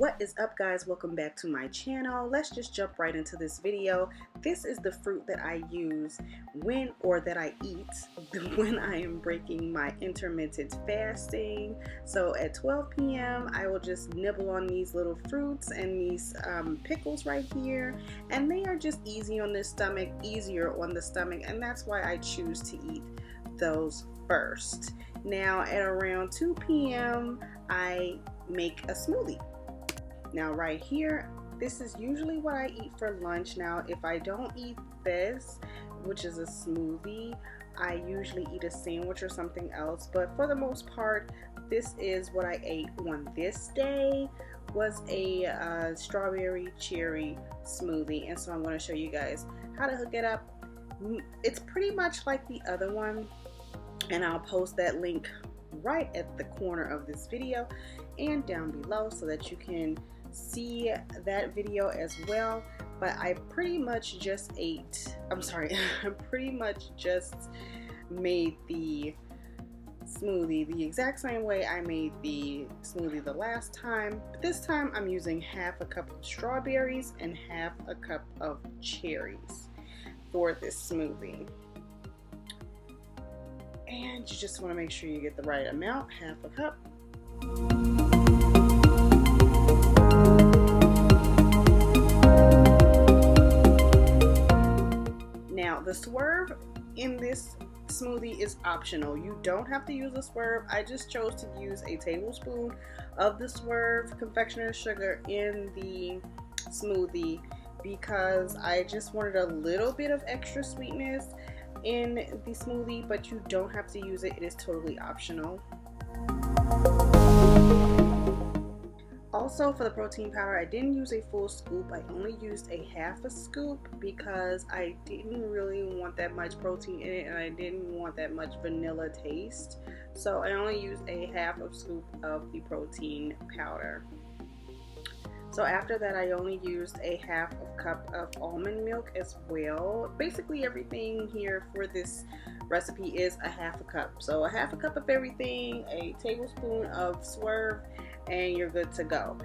What is up, guys? Welcome back to my channel. Let's just jump right into this video. This is the fruit that I use that I eat when I am breaking my intermittent fasting. So at 12 p.m. I will just nibble on these little fruits and these pickles right here, and they are just easier on the stomach, and that's why I choose to eat those first. Now at around 2 p.m. I make a smoothie. Now right here, this is usually what I eat for lunch. Now if I don't eat this, which is a smoothie, I usually eat a sandwich or something else, but for the most part, this is what I ate on this day. Was a strawberry cherry smoothie, and so I'm going to show you guys how to hook it up. It's pretty much like the other one, and I'll post that link right at the corner of this video and down below so that you can see that video as well. But I pretty much just I pretty much just made the smoothie the exact same way I made the smoothie the last time, but this time I'm using half a cup of strawberries and half a cup of cherries for this smoothie. And you just want to make sure you get the right amount, half a cup. Now the swerve in this smoothie is optional. You don't have to use a swerve. I just chose to use a tablespoon of the swerve confectioner's sugar in the smoothie because I just wanted a little bit of extra sweetness in the smoothie, but you don't have to use it. It is totally optional. Also, for the protein powder, I didn't use a full scoop. I only used a half a scoop because I didn't really want that much protein in it, and I didn't want that much vanilla taste. So I only used a half a scoop of the protein powder. So after that, I only used a half a cup of almond milk as well. Basically everything here for this recipe is a half a cup. So a half a cup of everything, a tablespoon of swerve, and you're good to go.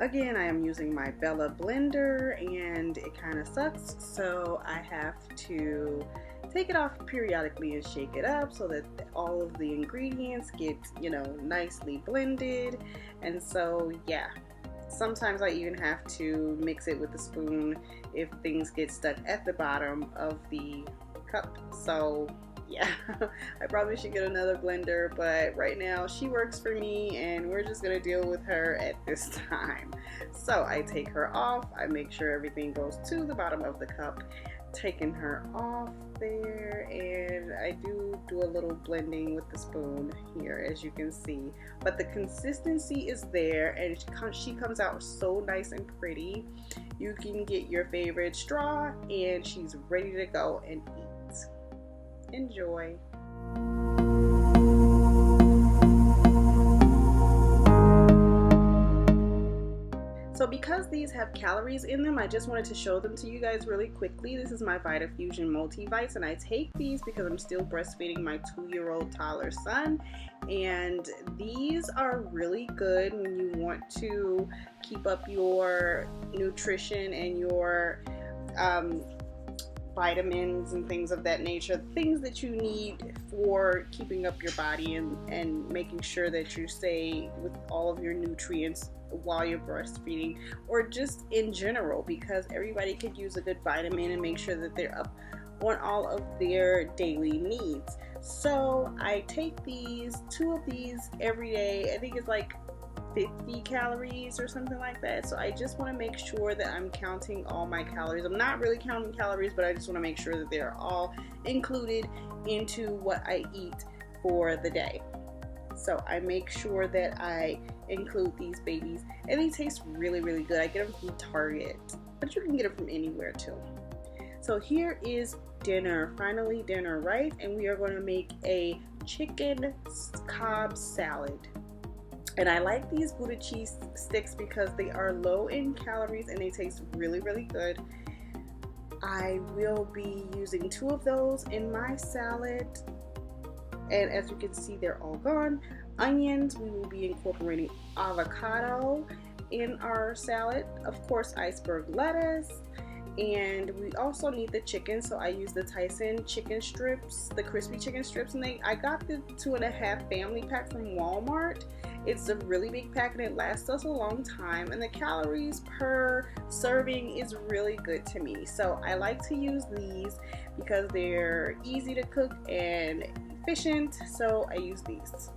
Again, I am using my Bella blender and it kind of sucks, so I have to take it off periodically and shake it up so that all of the ingredients get, nicely blended. And so yeah, sometimes I even have to mix it with a spoon if things get stuck at the bottom of the cup. So yeah, I probably should get another blender, but right now she works for me and we're just gonna deal with her at this time. So I take her off, I make sure everything goes to the bottom of the cup, taking her off there, and I do a little blending with the spoon here, as you can see, but the consistency is there and she comes out so nice and pretty. You can get your favorite straw and she's ready to go and eat. Enjoy. So because these have calories in them, I just wanted to show them to you guys really quickly. This is my VitaFusion Multivites, and I take these because I'm still breastfeeding my 2-year-old toddler son, and these are really good when you want to keep up your nutrition and your vitamins and things of that nature, things that you need for keeping up your body and making sure that you stay with all of your nutrients while you're breastfeeding, or just in general, because everybody could use a good vitamin and make sure that they're up on all of their daily needs. So I take 2 of these every day. I think it's like 50 calories or something like that. So I just want to make sure that I'm counting all my calories. I'm not really counting calories, but I just want to make sure that they're all included into what I eat for the day. So I make sure that I include these babies, and they taste really, really good. I get them from Target, but you can get them from anywhere too. So here is dinner, finally dinner, right? And we are going to make a chicken Cobb salad. And I like these Buddha cheese sticks because they are low in calories and they taste really, really good. I will be using 2 of those in my salad. And as you can see, they're all gone. Onions, we will be incorporating avocado in our salad. Of course, iceberg lettuce. And we also need the chicken, so I use the Tyson chicken strips, the crispy chicken strips, and I got the 2.5 family pack from Walmart. It's a really big pack and it lasts us a long time, and the calories per serving is really good to me. So I like to use these because they're easy to cook and efficient, so I use these.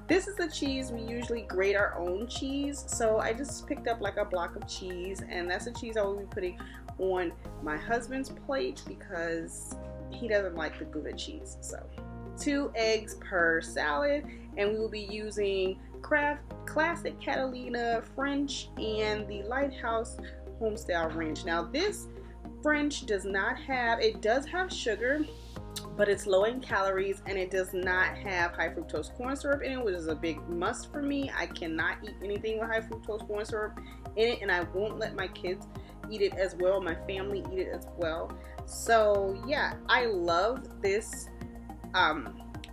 This is the cheese. We usually grate our own cheese, so I just picked up like a block of cheese, and that's the cheese I will be putting on my husband's plate because he doesn't like the Gouda cheese. So 2 eggs per salad, and we will be using Kraft Classic Catalina French and the Lighthouse Homestyle Ranch. Now this French does not have, it does have sugar, but it's low in calories, and it does not have high fructose corn syrup in it, which is a big must for me. I cannot eat anything with high fructose corn syrup in it, and I won't let my kids eat it as well, my family eat it as well. So yeah, I love this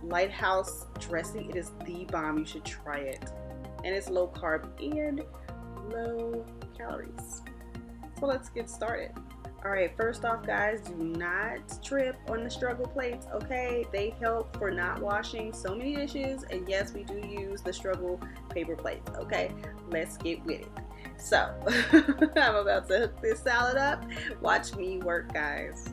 Lighthouse dressing. It is the bomb. You should try it, and it's low carb and low calories. So let's get started. Alright, first off guys, do not trip on the struggle plates, okay? They help for not washing so many dishes, and yes, we do use the struggle paper plates, okay? Let's get with it. So, I'm about to hook this salad up. Watch me work, guys.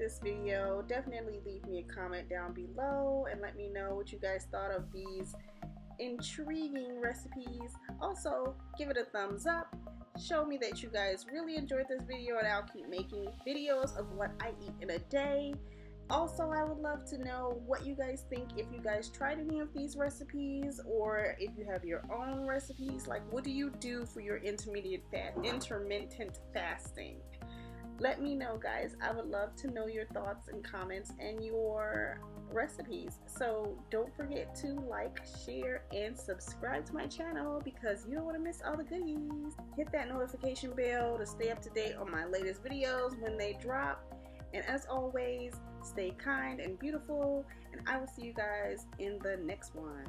this video, definitely leave me a comment down below and let me know what you guys thought of these intriguing recipes. Also, give it a thumbs up. Show me that you guys really enjoyed this video, and I'll keep making videos of what I eat in a day. Also, I would love to know what you guys think, if you guys tried any of these recipes, or if you have your own recipes. Like, what do you do for your intermittent fasting? Let me know, guys. I would love to know your thoughts and comments and your recipes. So don't forget to like, share, and subscribe to my channel because you don't want to miss all the goodies. Hit that notification bell to stay up to date on my latest videos when they drop. And as always, stay kind and beautiful, and I will see you guys in the next one.